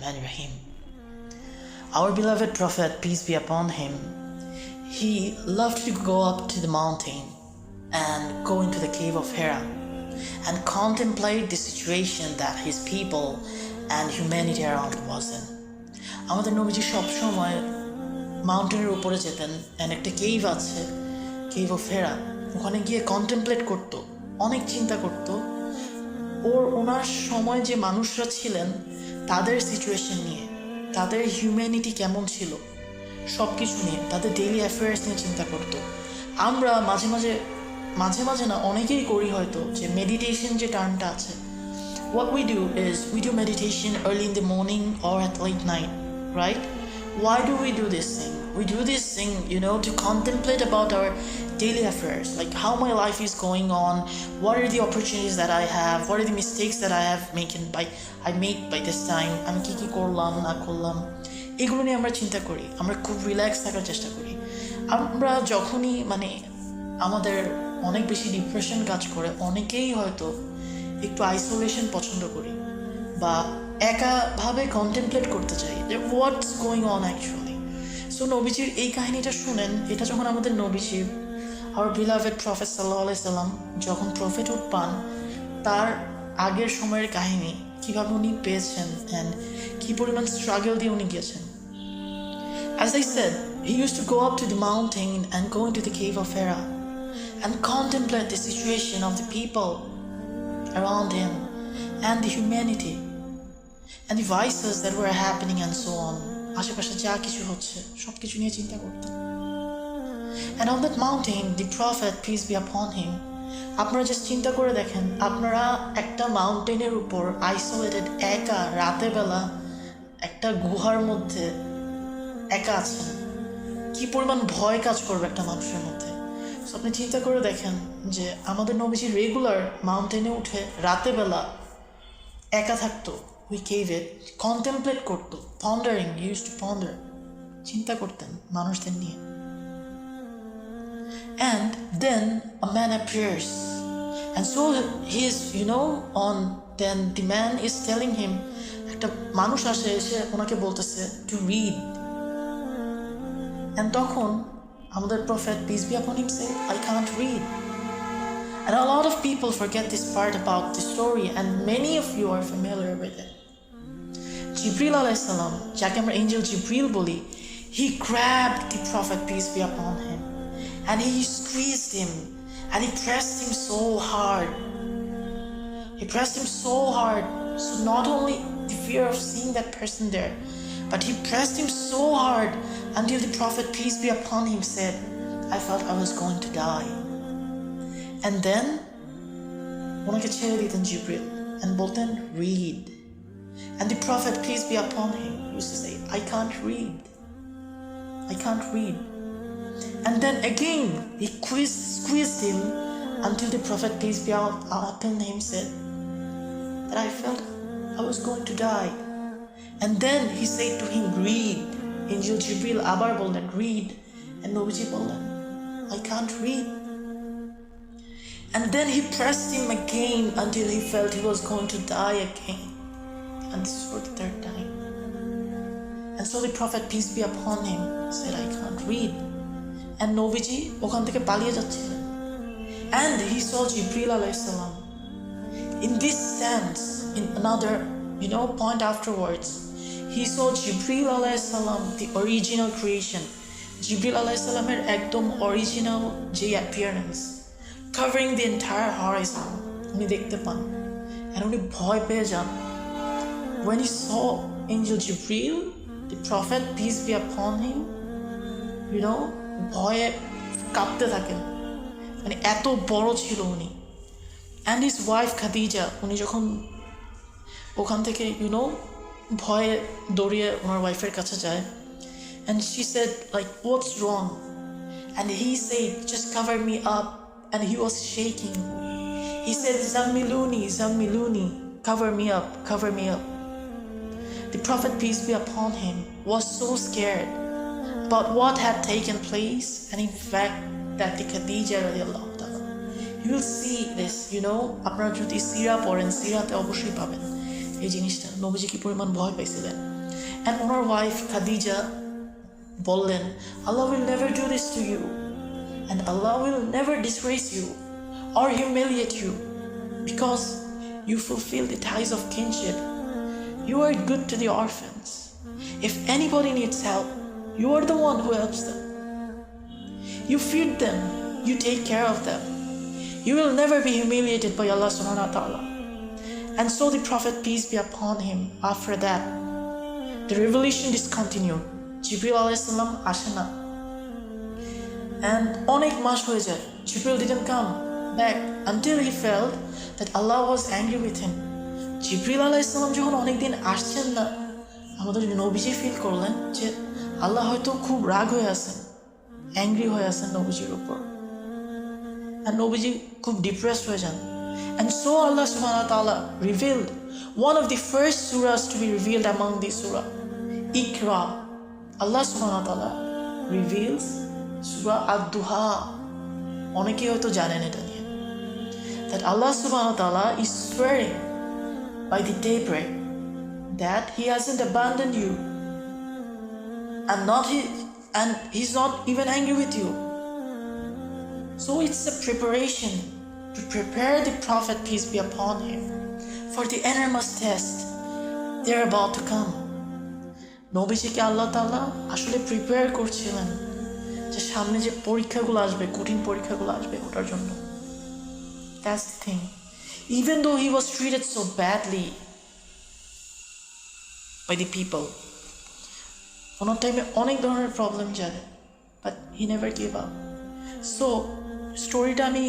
Rahmanir Rahim. Our beloved Prophet, peace be upon him, he loved to go up to the mountain and go into the cave of Hira and contemplate the situation that his people and humanity around was in. আমাদের নবীজি সবসময় মাউন্টেনের উপরে যেতেন, and একটা cave আছে, cave of হেরা, ওখানে গিয়ে contemplate করতো, অনেক চিন্তা করতো ওনার সময় যে মানুষরা ছিলেন তাদের সিচুয়েশন নিয়ে, তাদের হিউম্যানিটি কেমন ছিল, সব কিছু নিয়ে, তাদের ডেইলি অ্যাফেয়ার্স নিয়ে চিন্তা করতো। আমরা মাঝে মাঝে না অনেকেই করি হয়তো, যে মেডিটেশন যে টার্মটা আছে, what we do meditation early in the morning or at late night, right? Why do we do this thing? We do this thing, to contemplate about our daily affairs, like how my life is going on, what are the opportunities that I have, what are the mistakes that I made by this time, আমি কি করলাম না করলাম, এগুলো নিয়ে আমরা চিন্তা করি, আমরা খুব রিল্যাক্স থাকার চেষ্টা করি। আমরা যখনই আমাদের অনেক বেশি ডিপ্রেশন কাজ করে, অনেকেই হয়তো একটু আইসোলেশন পছন্দ করি বা একাভাবে কন্টেমপ্লেট করতে চাই যে what's going on actually. So নবীজির এই কাহিনীটা শুনেন, এটা যখন আমাদের নবীজি our beloved Prophet সাল্লাল্লাহু আলাইহি সাল্লাম যখন প্রফেটহুড পান, তার আগের সময়ের কাহিনী কীভাবে উনি পেয়েছেন অ্যান্ড কী পরিমাণ স্ট্রাগল দিয়ে উনি গিয়েছেন। As I said, he used to go up to the mountain and go into the cave of Hira and contemplate the situation of the people around him and the humanity and the vices that were happening and so on. আশেপাশে যা কিছু হচ্ছে সব কিছু নিয়ে চিন্তা করতেন। And on that mountain, the Prophet, peace be upon him, আপনারা জাস্ট চিন্তা করে দেখেন, আপনারা একটা মাউন্টেনের উপর আইসোলেটেড, একা, রাতে বেলা একটা গুহার মধ্যে একা আছেন, কি পরিমাণ ভয় কাজ করবে একটা মানুষের মধ্যে। সো আপনি চিন্তা করে দেখেন যে আমাদের নবীজি রেগুলার মাউন্টেনে উঠে রাতে বেলা একা থাকতো, ওই কেভে কন্টেমপ্লেট করতো, পন্ডারিং, ইউজ টু পন্ডার, চিন্তা করতেন মানুষদের নিয়ে। And then a man appears, and so he is, then the man is telling him, একটা মানুষ আসে, এসে ওনাকে বলতেছে to read. And তখন আমাদের Prophet, peace be upon him, say, I can't read. And a lot of people forget this part about the story, and many of you are familiar with it. Jibril alayhi salam, যাকে আমরা Angel Jibril বলি, he grabbed the Prophet, peace be upon him, and he squeezed him and he pressed him so hard. So not only the fear of seeing that person there, but he pressed him so hard until the Prophet, peace be upon him, said, I felt I was going to die. And then ওনাকে ছেড়ে দিতেন Jibril and বলতেন read. And the Prophet, peace be upon him, used to say, I can't read. And then again, he squeezed him until the Prophet, peace be upon him, said that I felt I was going to die. And then he said to him, read. Angel Jibril abar bolden, read. And Nobiji bolden, I can't read. And then he pressed him again until he felt he was going to die again. And this is for the third time. And so the Prophet, peace be upon him, said, I can't read. And নবীজি ওখান থেকে পালিয়ে যাচ্ছিলেন, and he saw Jibril alayhi salam. In this sense, in another point afterwards, he saw Jibril alayhi salam, the original creation, Jibril alayhi salam-এর একদম original যে appearance, covering the entire horizon, উনি দেখতে পান, and উনি ভয় পেয়ে যান। When he saw angel Jibril, the Prophet, peace be upon him, ভয়ে কাঁপতে থাকেন, এত বড় ছিল উনি। অ্যান্ড হিজ ওয়াইফ খাদিজা, উনি যখন ওখান থেকে ভয়ে দৌড়িয়ে ওনার ওয়াইফের কাছে যায়, and she said like what's wrong, and he said just cover me up, and he was shaking, he said জাম্মিলুনি, cover me up. The Prophet, peace be upon him, was so scared about what had taken place, and in fact that the Khadija radiallahu ta'ala, you will see this, আপনারা যদি সিরা পড়েন, সিরাতে অবশ্যই পাবেন এই জিনিসটা নবীজি কি পরিমাণ ভয় পাইছিলেন। অ্যান্ড ওনার ওয়াইফ খাদিজা বললেন, Allah will never do this to you and Allah will never disgrace you or humiliate you because you fulfill the ties of kinship. You are good to the orphans. If anybody needs help, you are the one who helps them. You feed them, you take care of them. You will never be humiliated by Allah subhanahu wa ta'ala. And so the Prophet, peace be upon him, after that, the revelation discontinued. Jibril alayhi salam ashe na. And onek mas hoye jay. Jibril didn't come back until he felt that Allah was angry with him. জিবরিল আলাইহিস সালাম যখন অনেকদিন আসছেন না, আমাদের নবীজি feel করলেন যে আল্লাহ হয়তো খুব রাগ হয়ে আছেন, অ্যাংরি হয়ে আছেন নবীজির উপর। আর নবীজি খুব ডিপ্রেসড হয়ে যান। And so Allah subhanahu wa ta'ala revealed one of the first surahs to be revealed among these surah, Iqra. Allah subhanahu wa ta'ala reveals surah ad-duha. অনেকেই হয়তো জানেন এটা নিয়ে, that Allah subhanahu wa ta'ala is swearing by the daybreak that he hasn't abandoned you and he's not even angry with you. So it's a preparation to prepare the Prophet, peace be upon him, for the enormous test they're about to come. নবীজিকে আল্লাহ তাআলা আসলে prepare করছিলেন যে সামনে যে পরীক্ষাগুলো আসবে, কঠিন পরীক্ষাগুলো আসবে ওটার জন্য। That's the thing. Even though he was treated so badly by the people, ওনার টাইমে অনেক ধরনের প্রবলেম যায়, but he never gave up. So স্টোরিটা আমি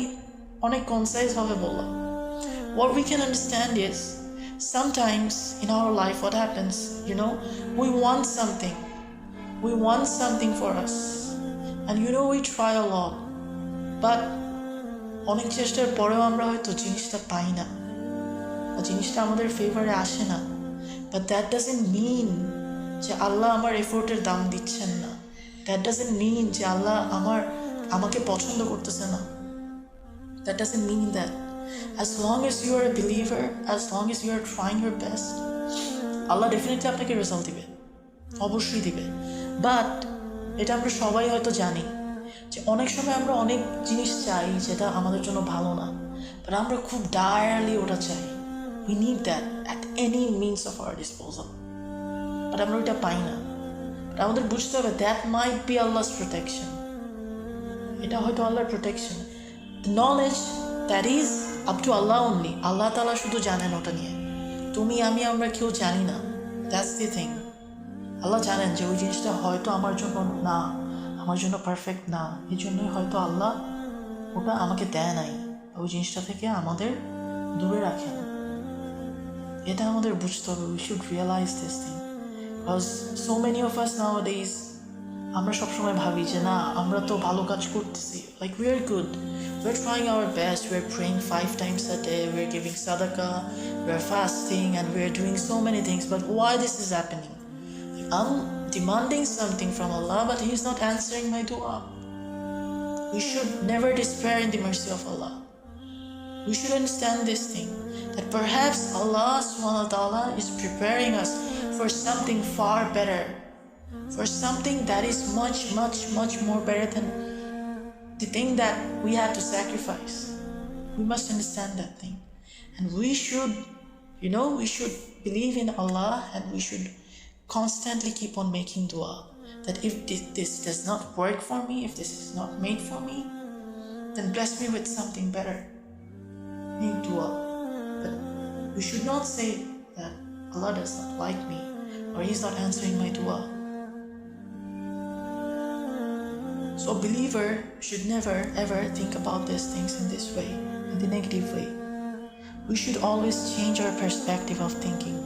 অনেক কনসাইজভাবে বললাম. What we can understand is sometimes in our life what happens, we want something for us, and we try a lot, but অনেক চেষ্টার পরেও আমরা হয়তো জিনিসটা পাই না বা জিনিসটা আমাদের ফেভারে আসে না। বাট দ্যাট ডাজন্ট মিন যে আল্লাহ আমার এফোর্টের দাম দিচ্ছেন না। দ্যাট ডাজন্ট মিন যে আল্লাহ আমাকে পছন্দ করতেছে না। That doesn't mean that. As long as you are a believer, as long as you are trying your best, Allah definitely আপনাকে রেজাল্ট দিবে, অবশ্যই দিবে। বাট এটা আমরা সবাই হয়তো জানি যে অনেক সময় আমরা অনেক জিনিস চাই যেটা আমাদের জন্য ভালো না, বাট আমরা খুব ডায়ারলি ওটা চাই। We need that at any means of our disposal, but আমরা ওইটা পাই না। বাট আমাদের বুঝতে হবে that might be Allah's protection. এটা হয়তো আল্লাহর protection. The knowledge that is up to Allah only. আল্লাহ তাআলা শুধু জানেন ওটা নিয়ে, তুমি আমরা কেউ জানি না। That's the thing. আল্লাহ জানেন যে ওই জিনিসটা হয়তো আমার জন্য না, আমার জন্য পারফেক্ট না, এই জন্যই হয়তো আল্লাহ ওটা আমাকে দেয় নাই, ওই জিনিসটা থেকে আমাদের দূরে রাখেন। এটা আমাদের বুঝতে হবে। We should realise this thing, because so many of us nowadays আমরা সবসময় ভাবি যে না, আমরা তো ভালো কাজ করতেছি, like we are good, we are trying our best, we are praying 5 times a day, we are giving সাদাকা, we are fasting, and we are doing so many things, but why this is happening? I'm demanding something from Allah, but He is not answering my dua. We should never despair in the mercy of Allah. We should understand this thing, that perhaps Allah subhanahu wa ta'ala is preparing us for something far better, for something that is much, much, much more better than the thing that we had to sacrifice. We must understand that thing. And we should, we should believe in Allah, and we should constantly keep on making dua, that if this does not work for me, if this is not made for me, then bless me with something better. Make dua. But we should not say that Allah does not like me or He's not answering my dua. So a believer should never ever think about these things in this way, in the negative way. We should always change our perspective of thinking.